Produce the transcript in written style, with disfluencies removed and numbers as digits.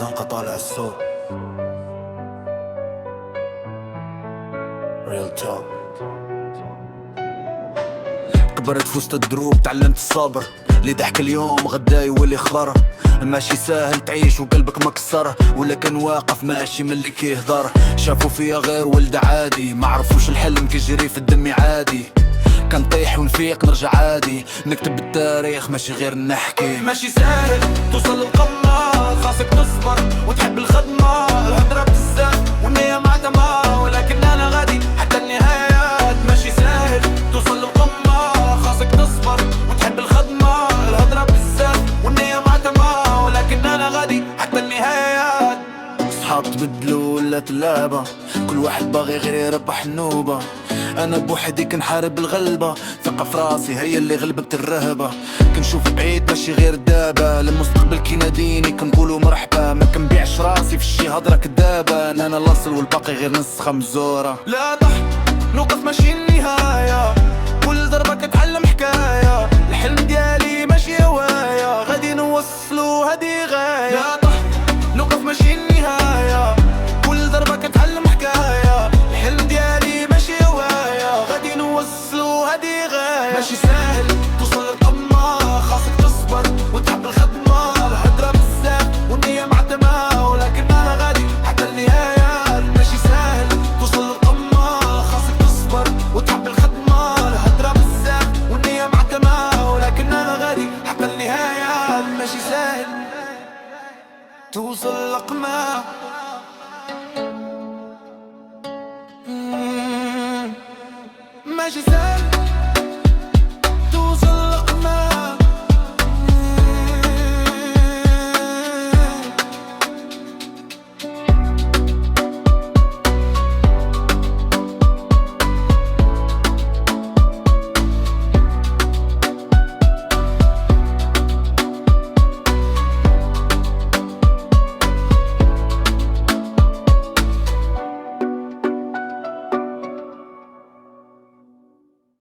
زنقة طالع الصوت ريل توك. كبرت في وسط الدروب تعلمت الصبر، اللي ضحك اليوم غدا يولي خبر. ماشي ساهل تعيش وقلبك مكسر، ولا كان واقف ماشي من اللي كيهضر. شافوا فيا غير ولد عادي، ما عرفوش الحلم كيجري في الدم عادي. كنطيح ونفيق نرجع عادي، نكتب التاريخ ماشي غير نحكي. ماشي ساهل توصل للقمة، خاصك تصبر وتحب الخدمة. الهضرة بزاف والنية معدمة، ولكن أنا غادي حتى النهايات. ماشي ساهل توصل للقمة، خاصك تصبر وتحب الخدمة. الهضرة بزاف والنية معدمة، ولكن أنا غادي حتى النهايات. صحاب تبدلوا ولات اللعبة، كل واحد باغي غير يربح النوبة. انا بوحدي كنحارب الغلبة، ثقة في راسي هي اللي غلبت الرهبة. كنشوف بعيد ماشي غير دابة، المستقبل كيناديني كنقولو مرحبا. ما كنبيعش راسي في شي هضرة كدابة، انا الاصل والباقي غير نسخة مزورة. لا ضحك نوقف ماشي النهاية، كل ضربة كتعلم حكاية. الحلم ديالي ماشي هواية، غادي نوصلو هادي غاية. لا ضحك نوقف ماشي النهاية، كل ضربة كتعلم حكاية. الحلم ديالي ماشي هواية، غادي نوصلو هادي غاية. ماشي ساهل توصل للقمة، خاصك تصبر وتحب الخدمة. الهضرة بزاف والنية معدمة، ولكن أنا غادي حتى النهاية. ماشي ساهل توصل للقمة، خاصك تصبر وتحب الخدمة. الهضرة بزاف والنية معدمة، ولكن أنا غادي حتى النهاية. ماشي ساهل توصل للقمة، ماشي ساهل